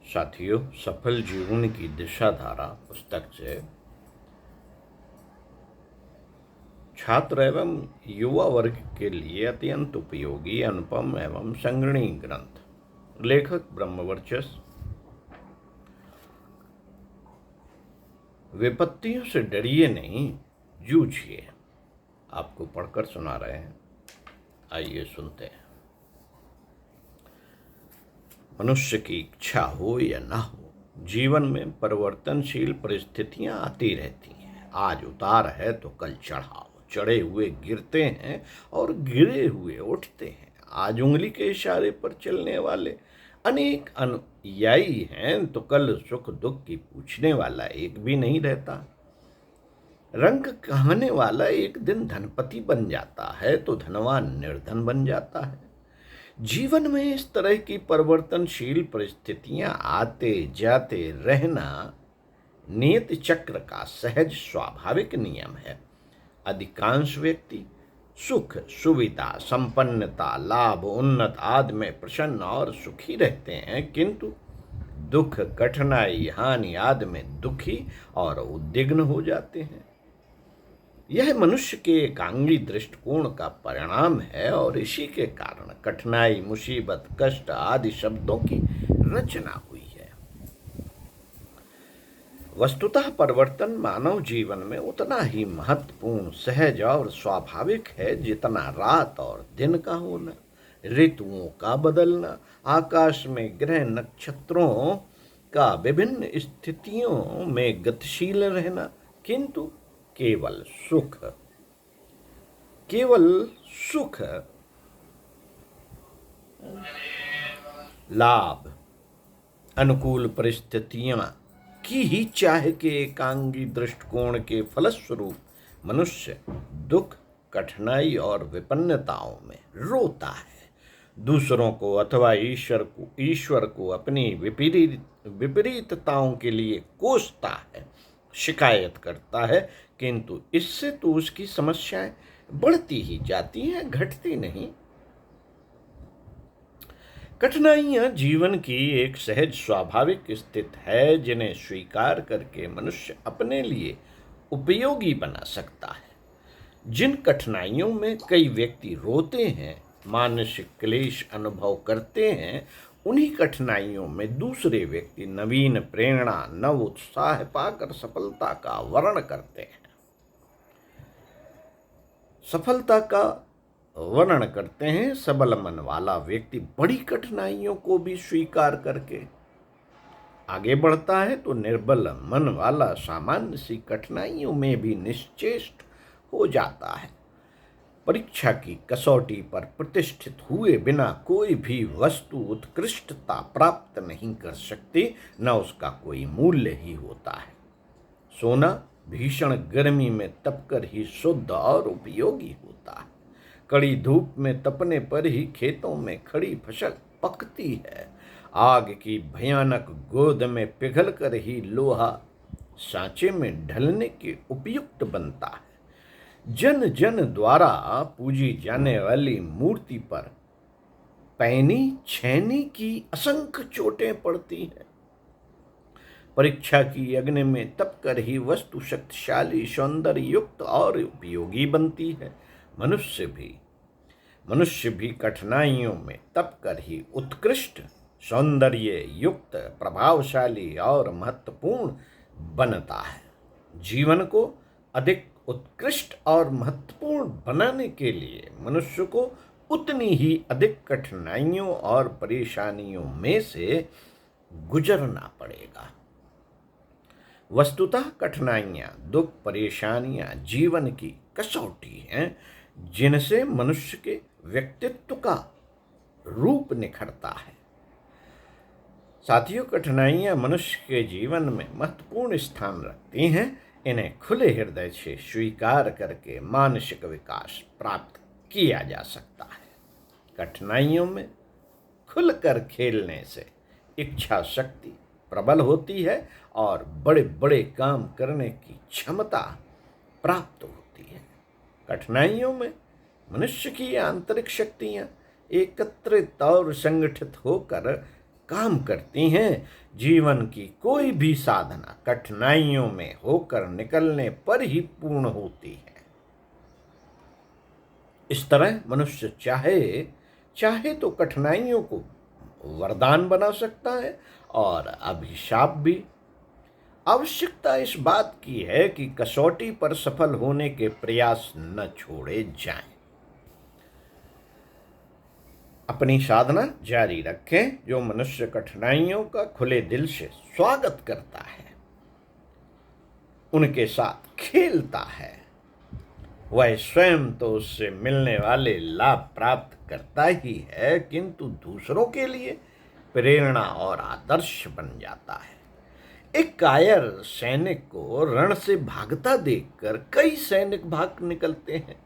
साथियों, सफल जीवन की दिशाधारा पुस्तक से छात्र एवं युवा वर्ग के लिए अत्यंत उपयोगी, अनुपम एवं संग्रहणीय ग्रंथ। लेखक ब्रह्मवर्चस। विपत्तियों से डरिए नहीं, जूझिए। आपको पढ़कर सुना रहे हैं, आइए सुनते हैं। मनुष्य की इच्छा हो या ना हो, जीवन में परिवर्तनशील परिस्थितियां आती रहती हैं। आज उतार है तो कल चढ़ाव। चढ़े हुए गिरते हैं और गिरे हुए उठते हैं। आज उंगली के इशारे पर चलने वाले अनेक अनुयायी हैं तो कल सुख दुख की पूछने वाला एक भी नहीं रहता। रंग कहने वाला एक दिन धनपति बन जाता है तो धनवान निर्धन बन जाता है। जीवन में इस तरह की परिवर्तनशील परिस्थितियां आते जाते रहना नियत चक्र का सहज स्वाभाविक नियम है। अधिकांश व्यक्ति सुख, सुविधा, संपन्नता, लाभ, उन्नत आदि में प्रसन्न और सुखी रहते हैं, किंतु दुख, कठिनाई, हानि आदि में दुखी और उद्विग्न हो जाते हैं। यह मनुष्य के एकांगी दृष्टिकोण का परिणाम है और इसी के कारण कठिनाई, मुसीबत, कष्ट आदि शब्दों की रचना हुई है। वस्तुतः परिवर्तन मानव जीवन में उतना ही महत्वपूर्ण, सहज और स्वाभाविक है जितना रात और दिन का होना, ऋतुओं का बदलना, आकाश में ग्रह नक्षत्रों का विभिन्न स्थितियों में गतिशील रहना। किंतु केवल सुख, लाभ, अनुकूल परिस्थितियां की ही चाह के एकांगी दृष्टिकोण के फलस्वरूप मनुष्य दुख, कठिनाई और विपन्नताओं में रोता है। दूसरों को अथवा ईश्वर को अपनी विपरीतताओं के लिए कोसता है, शिकायत करता है, किंतु इससे तो उसकी समस्याएं बढ़ती ही जाती हैं, घटती नहीं। कठिनाइयां जीवन की एक सहज स्वाभाविक स्थिति है जिन्हें स्वीकार करके मनुष्य अपने लिए उपयोगी बना सकता है। जिन कठिनाइयों में कई व्यक्ति रोते हैं, मानसिक क्लेश अनुभव करते हैं, उन्हीं कठिनाइयों में दूसरे व्यक्ति नवीन प्रेरणा, नव उत्साह पाकर सफलता का वर्णन करते हैं। सबल मन वाला व्यक्ति बड़ी कठिनाइयों को भी स्वीकार करके आगे बढ़ता है तो निर्बल मन वाला सामान्य सी कठिनाइयों में भी निश्चेष्ट हो जाता है। परीक्षा की कसौटी पर प्रतिष्ठित हुए बिना कोई भी वस्तु उत्कृष्टता प्राप्त नहीं कर सकती, न उसका कोई मूल्य ही होता है। सोना भीषण गर्मी में तपकर ही शुद्ध और उपयोगी होता है। कड़ी धूप में तपने पर ही खेतों में खड़ी फसल पकती है। आग की भयानक गोद में पिघलकर ही लोहा सांचे में ढलने के उपयुक्त बनता है। जन जन द्वारा पूजी जाने वाली मूर्ति पर पैनी छैनी की असंख्य चोटें पड़ती हैं। परीक्षा की अग्नि में तपकर ही वस्तु शक्तिशाली, सौंदर्य युक्त और उपयोगी बनती है। मनुष्य भी कठिनाइयों में तपकर ही उत्कृष्ट, सौंदर्य युक्त, प्रभावशाली और महत्वपूर्ण बनता है। जीवन को अधिक उत्कृष्ट और महत्वपूर्ण बनाने के लिए मनुष्य को उतनी ही अधिक कठिनाइयों और परेशानियों में से गुजरना पड़ेगा। वस्तुतः कठिनाइयां, दुख, परेशानियां जीवन की कसौटी हैं जिनसे मनुष्य के व्यक्तित्व का रूप निखरता है। साथियों, कठिनाइयां मनुष्य के जीवन में महत्वपूर्ण स्थान रखती हैं। इन्हें खुले हृदय से स्वीकार करके मानसिक विकास प्राप्त किया जा सकता है। कठिनाइयों में खुलकर खेलने से इच्छा शक्ति प्रबल होती है और बड़े बड़े काम करने की क्षमता प्राप्त होती है। कठिनाइयों में मनुष्य की आंतरिक शक्तियां एकत्रित और संगठित होकर काम करती हैं। जीवन की कोई भी साधना कठिनाइयों में होकर निकलने पर ही पूर्ण होती है। इस तरह मनुष्य चाहे चाहे तो कठिनाइयों को वरदान बना सकता है और अभिशाप भी। आवश्यकता इस बात की है कि कसौटी पर सफल होने के प्रयास न छोड़े जाएं। अपनी साधना जारी रखें। जो मनुष्य कठिनाइयों का खुले दिल से स्वागत करता है, उनके साथ खेलता है, वह स्वयं तो उससे मिलने वाले लाभ प्राप्त करता ही है, किंतु दूसरों के लिए प्रेरणा और आदर्श बन जाता है। एक कायर सैनिक को रण से भागता देखकर कई सैनिक भाग निकलते हैं,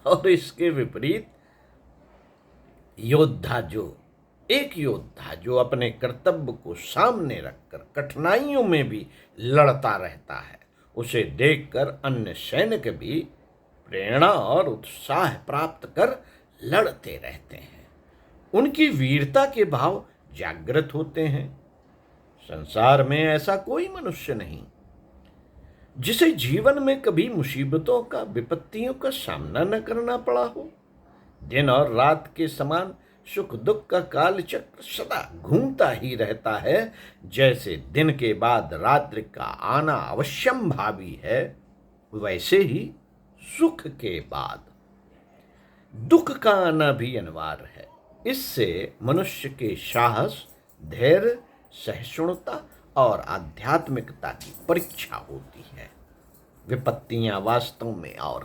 और इसके विपरीत एक योद्धा जो अपने कर्तव्य को सामने रखकर कठिनाइयों में भी लड़ता रहता है, उसे देखकर अन्य सैनिक भी प्रेरणा और उत्साह प्राप्त कर लड़ते रहते हैं। उनकी वीरता के भाव जागृत होते हैं। संसार में ऐसा कोई मनुष्य नहीं जिसे जीवन में कभी मुसीबतों का, विपत्तियों का सामना न करना पड़ा हो। दिन और रात के समान सुख दुख का काल चक्र सदा घूमता ही रहता है। जैसे दिन के बाद रात्रि का आना अवश्यंभावी है, वैसे ही सुख के बाद दुख का आना भी अनिवार्य है। इससे मनुष्य के साहस, धैर्य, सहिष्णुता और आध्यात्मिकता की परीक्षा होती है। विपत्तियां वास्तव में और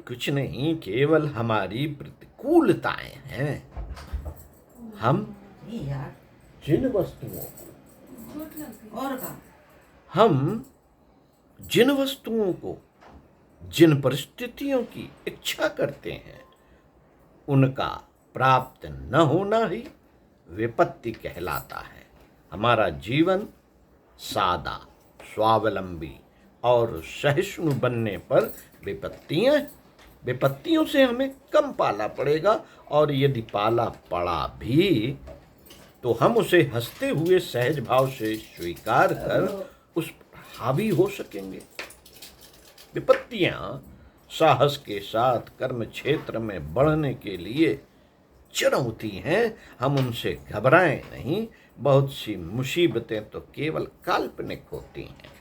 कुछ नहीं, केवल हमारी प्रतिकूलताएं हैं। हम जिन वस्तुओं को जिन परिस्थितियों की इच्छा करते हैं, उनका प्राप्त न होना ही विपत्ति कहलाता है। हमारा जीवन सादा, स्वावलंबी और सहिष्णु बनने पर विपत्तियों से हमें कम पाला पड़ेगा, और यदि पाला पड़ा भी तो हम उसे हंसते हुए सहज भाव से स्वीकार कर उस पर हावी हो सकेंगे। विपत्तियां साहस के साथ कर्म क्षेत्र में बढ़ने के लिए चुनौती हैं। हम उनसे घबराएं नहीं। बहुत सी मुसीबतें तो केवल काल्पनिक होती हैं।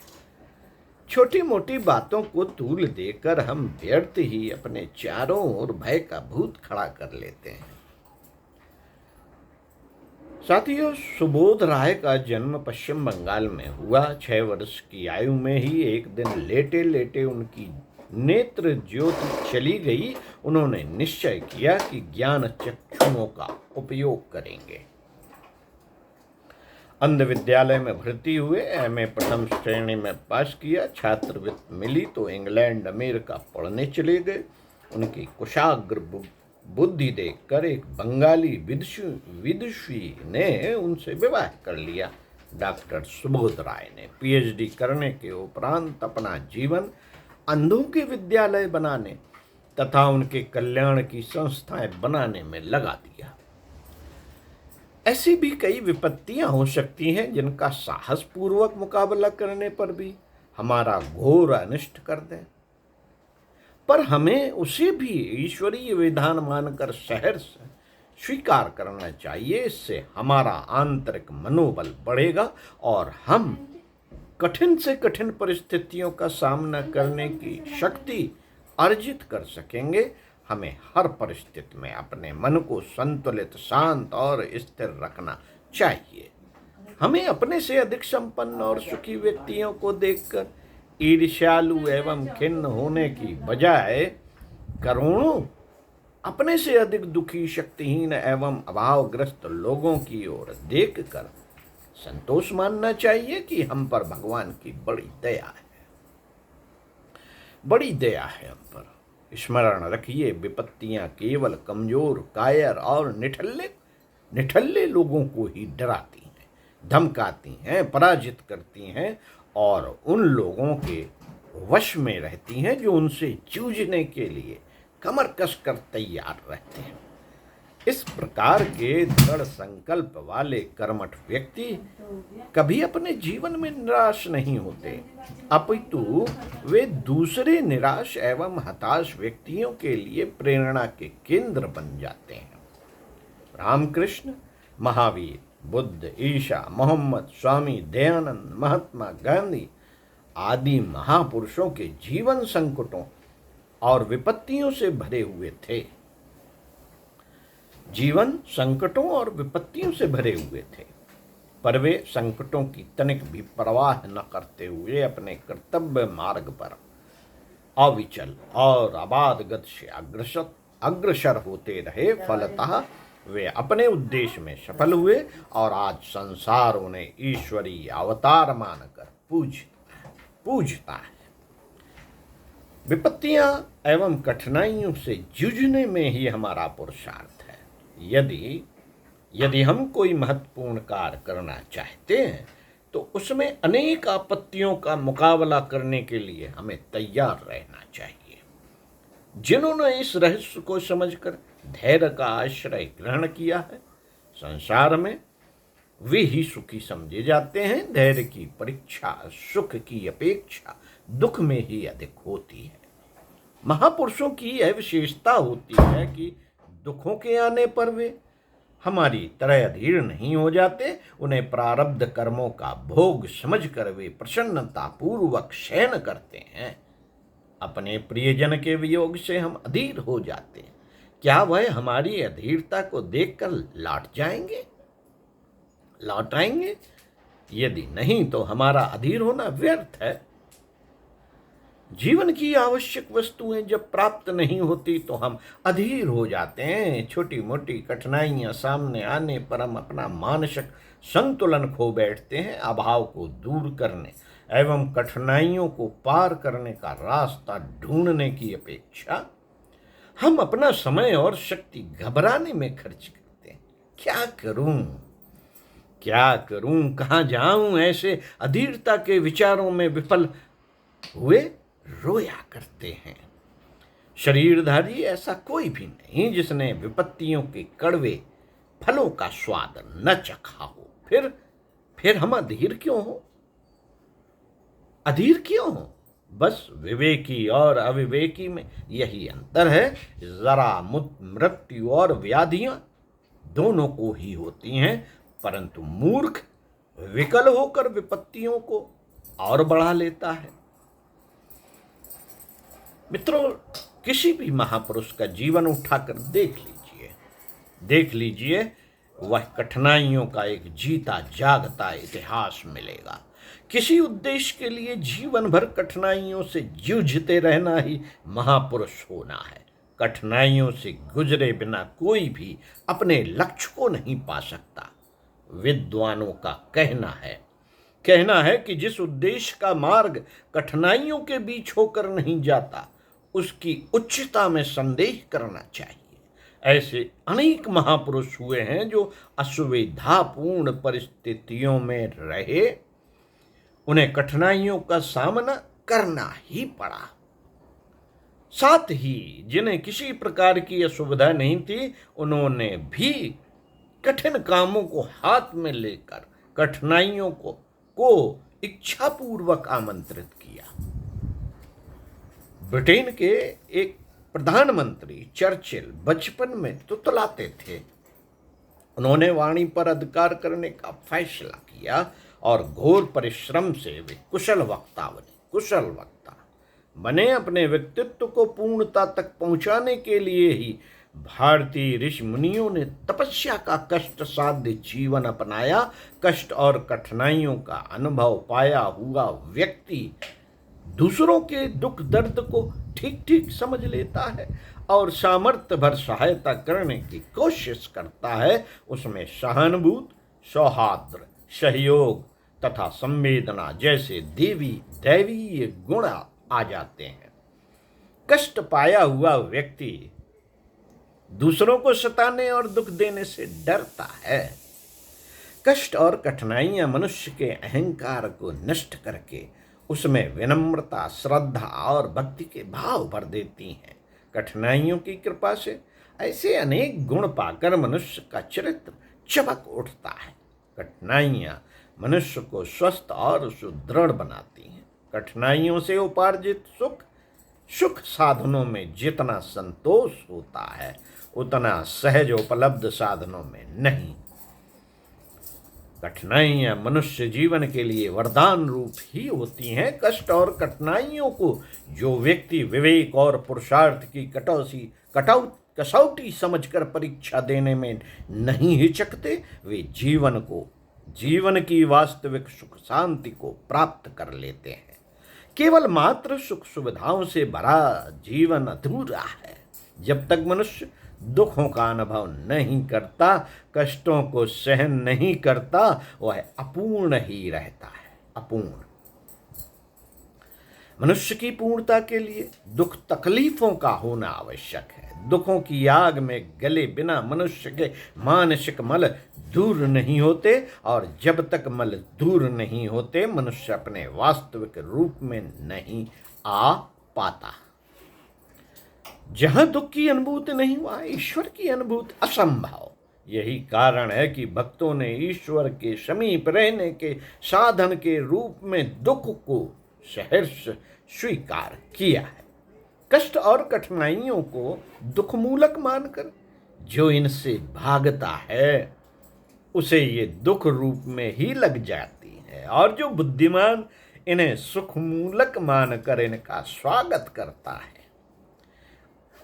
छोटी मोटी बातों को तूल देकर हम व्यर्थ ही अपने चारों ओर भय का भूत खड़ा कर लेते हैं। साथियों, सुबोध राय का जन्म पश्चिम बंगाल में हुआ। 6 वर्ष की आयु में ही एक दिन लेटे लेटे उनकी नेत्र ज्योति चली गई। उन्होंने निश्चय किया कि ज्ञान चक्षुओं का उपयोग करेंगे। अंध विद्यालय में भर्ती हुए, एमए प्रथम श्रेणी में पास किया। छात्रवृत्ति मिली तो इंग्लैंड, अमेरिका पढ़ने चले गए। उनकी कुशाग्र बुद्धि देखकर एक बंगाली विदुषी ने उनसे विवाह कर लिया। डॉक्टर सुबोध राय ने पीएचडी करने के उपरांत अपना जीवन अंधों के विद्यालय बनाने तथा उनके कल्याण की संस्थाएं बनाने में लगा दिया। ऐसी भी कई विपत्तियां हो सकती हैं जिनका साहस पूर्वक मुकाबला करने पर भी हमारा घोर अनिष्ट कर दें, पर हमें उसे भी ईश्वरीय विधान मानकर सहर्ष स्वीकार करना चाहिए। इससे हमारा आंतरिक मनोबल बढ़ेगा और हम कठिन से कठिन परिस्थितियों का सामना करने की शक्ति अर्जित कर सकेंगे। हमें हर परिस्थिति में अपने मन को संतुलित, शांत और स्थिर रखना चाहिए। हमें अपने से अधिक संपन्न और सुखी व्यक्तियों को देखकर ईर्ष्यालु एवं खिन्न होने की बजाय करोड़ों अपने से अधिक दुखी, शक्तिहीन एवं अभावग्रस्त लोगों की ओर देखकर संतोष मानना चाहिए कि हम पर भगवान की बड़ी दया है हम पर। स्मरण रखिए, विपत्तियां केवल कमजोर, कायर और निठल्ले लोगों को ही डराती हैं, धमकाती हैं, पराजित करती हैं और उन लोगों के वश में रहती हैं जो उनसे जूझने के लिए कमर कसकर तैयार रहते हैं। इस प्रकार के दृढ़ संकल्प वाले कर्मठ व्यक्ति कभी अपने जीवन में निराश नहीं होते, अपितु वे दूसरे निराश एवं हताश व्यक्तियों के लिए प्रेरणा के केंद्र बन जाते हैं। रामकृष्ण, महावीर, बुद्ध, ईसा, मोहम्मद, स्वामी दयानंद, महात्मा गांधी आदि महापुरुषों के जीवन संकटों और विपत्तियों से भरे हुए थे। जीवन संकटों और विपत्तियों से भरे हुए थे, पर वे संकटों की तनिक भी परवाह न करते हुए अपने कर्तव्य मार्ग पर अविचल और अबाध गति से अग्रसर होते रहे। फलतः वे अपने उद्देश्य में सफल हुए और आज संसार उन्हें ईश्वरीय अवतार मानकर पूजता है। विपत्तियां एवं कठिनाइयों से जूझने में ही हमारा पुरुषार्थ है। यदि हम कोई महत्वपूर्ण कार्य करना चाहते हैं तो उसमें अनेक आपत्तियों का मुकाबला करने के लिए हमें तैयार रहना चाहिए। जिन्होंने इस रहस्य को समझकर धैर्य का आश्रय ग्रहण किया है, संसार में वे ही सुखी समझे जाते हैं। धैर्य की परीक्षा सुख की अपेक्षा दुख में ही अधिक होती है। महापुरुषों की यह विशेषता होती है कि दुखों के आने पर वे हमारी तरह अधीर नहीं हो जाते। उन्हें प्रारब्ध कर्मों का भोग समझकर वे प्रसन्नता पूर्वक सहन करते हैं। अपने प्रियजन के वियोग से हम अधीर हो जाते हैं, क्या वह हमारी अधीरता को देखकर लौट आएंगे? यदि नहीं तो हमारा अधीर होना व्यर्थ है। जीवन की आवश्यक वस्तुएं जब प्राप्त नहीं होती तो हम अधीर हो जाते हैं। छोटी मोटी कठिनाइयां सामने आने पर हम अपना मानसिक संतुलन खो बैठते हैं। अभाव को दूर करने एवं कठिनाइयों को पार करने का रास्ता ढूंढने की अपेक्षा हम अपना समय और शक्ति घबराने में खर्च करते हैं। क्या करूं, कहाँ जाऊं, ऐसे अधीरता के विचारों में विफल हुए रोया करते हैं। शरीरधारी ऐसा कोई भी नहीं जिसने विपत्तियों के कड़वे फलों का स्वाद न चखा हो। फिर हम अधीर क्यों हो? बस विवेकी और अविवेकी में यही अंतर है। जरा मृत्यु और व्याधियां दोनों को ही होती हैं, परंतु मूर्ख विकल होकर विपत्तियों को और बढ़ा लेता है। मित्रों, किसी भी महापुरुष का जीवन उठाकर देख लीजिए, वह कठिनाइयों का एक जीता जागता इतिहास मिलेगा। किसी उद्देश्य के लिए जीवन भर कठिनाइयों से जूझते रहना ही महापुरुष होना है। कठिनाइयों से गुजरे बिना कोई भी अपने लक्ष्य को नहीं पा सकता। विद्वानों का कहना है कि जिस उद्देश्य का मार्ग कठिनाइयों के बीच होकर नहीं जाता, उसकी उच्चता में संदेह करना चाहिए। ऐसे अनेक महापुरुष हुए हैं जो असुविधापूर्ण परिस्थितियों में रहे, उन्हें कठिनाइयों का सामना करना ही पड़ा। साथ ही जिन्हें किसी प्रकार की असुविधा नहीं थी, उन्होंने भी कठिन कामों को हाथ में लेकर कठिनाइयों को इच्छापूर्वक आमंत्रित किया। ब्रिटेन के एक प्रधानमंत्री चर्चिल बचपन में तुतलाते थे। उन्होंने वाणी पर अधिकार करने का फैसला किया और घोर परिश्रम से वे कुशल वक्ता बने। अपने व्यक्तित्व को पूर्णता तक पहुंचाने के लिए ही भारतीय ऋषि मुनियों ने तपस्या का कष्ट साध्य जीवन अपनाया। कष्ट और कठिनाइयों का अनुभव पाया हुआ व्यक्ति दूसरों के दुख दर्द को ठीक समझ लेता है और सामर्थ्य भर सहायता करने की कोशिश करता है। उसमें सहानुभूति, सौहार्द, सहयोग तथा संवेदना जैसे दैवीय गुण आ जाते हैं। कष्ट पाया हुआ व्यक्ति दूसरों को सताने और दुख देने से डरता है। कष्ट और कठिनाइयां मनुष्य के अहंकार को नष्ट करके उसमें विनम्रता, श्रद्धा और भक्ति के भाव भर देती हैं। कठिनाइयों की कृपा से ऐसे अनेक गुण पाकर मनुष्य का चरित्र चमक उठता है। कठिनाइयाँ मनुष्य को स्वस्थ और सुदृढ़ बनाती हैं। कठिनाइयों से उपार्जित सुख साधनों में जितना संतोष होता है उतना सहज उपलब्ध साधनों में नहीं। कठिनाइयाँ मनुष्य जीवन के लिए वरदान रूप ही होती हैं। कष्ट और कठिनाइयों को जो व्यक्ति विवेक और पुरुषार्थ की कसौटी समझकर परीक्षा देने में नहीं हिचकते, वे जीवन की वास्तविक सुख शांति को प्राप्त कर लेते हैं। केवल मात्र सुख सुविधाओं से भरा जीवन अधूरा है। जब तक मनुष्य दुखों का अनुभव नहीं करता, कष्टों को सहन नहीं करता, वह अपूर्ण ही रहता है। अपूर्ण। मनुष्य की पूर्णता के लिए दुख तकलीफों का होना आवश्यक है। दुखों की आग में गले बिना मनुष्य के मानसिक मल दूर नहीं होते, और जब तक मल दूर नहीं होते मनुष्य अपने वास्तविक रूप में नहीं आ पाता। जहां दुख की अनुभूति नहीं वहां ईश्वर की अनुभूति असंभव। यही कारण है कि भक्तों ने ईश्वर के समीप रहने के साधन के रूप में दुख को सहर्ष स्वीकार किया है। कष्ट और कठिनाइयों को दुखमूलक मानकर जो इनसे भागता है उसे ये दुख रूप में ही लग जाती है, और जो बुद्धिमान इन्हें सुखमूलक मानकर इनका स्वागत करता है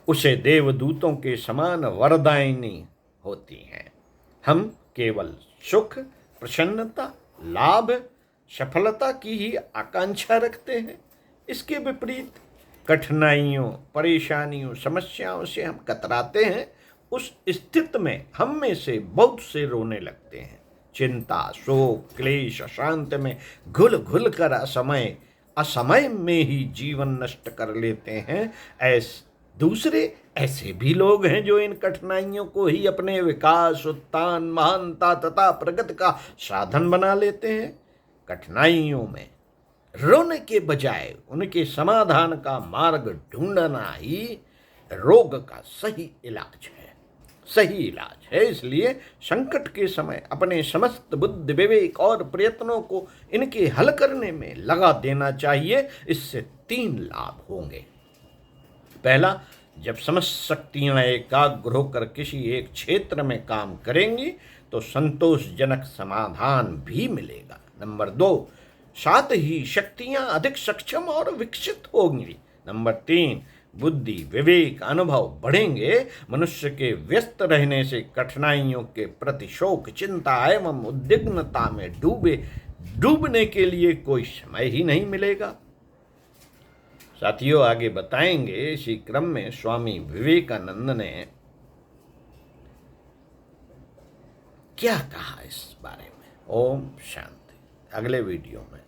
उसे देवदूतों के समान वरदायिनी होती हैं। हम केवल सुख, प्रसन्नता, लाभ, सफलता की ही आकांक्षा रखते हैं। इसके विपरीत कठिनाइयों, परेशानियों, समस्याओं से हम कतराते हैं। उस स्थिति में हम में से बहुत से रोने लगते हैं। चिंता, शोक, क्लेश, अशांति में घुल घुल कर असमय में ही जीवन नष्ट कर लेते हैं। दूसरे ऐसे भी लोग हैं जो इन कठिनाइयों को ही अपने विकास, उत्थान, महानता तथा प्रगति का साधन बना लेते हैं। कठिनाइयों में रोने के बजाय उनके समाधान का मार्ग ढूंढना ही रोग का सही इलाज है। इसलिए संकट के समय अपने समस्त बुद्धि, विवेक और प्रयत्नों को इनके हल करने में लगा देना चाहिए। इससे 3 लाभ होंगे। पहला, जब समस्त शक्तियां एकाग्र होकर किसी एक क्षेत्र में काम करेंगी तो संतोषजनक समाधान भी मिलेगा। नंबर 2, साथ ही शक्तियां अधिक सक्षम और विकसित होंगी। नंबर 3, बुद्धि, विवेक, अनुभव बढ़ेंगे। मनुष्य के व्यस्त रहने से कठिनाइयों के प्रति शोक, चिंता एवं उद्विग्नता में डूबने के लिए कोई समय ही नहीं मिलेगा। साथियों, आगे बताएंगे इसी क्रम में स्वामी विवेकानंद ने क्या कहा इस बारे में। ओम शांति। अगले वीडियो में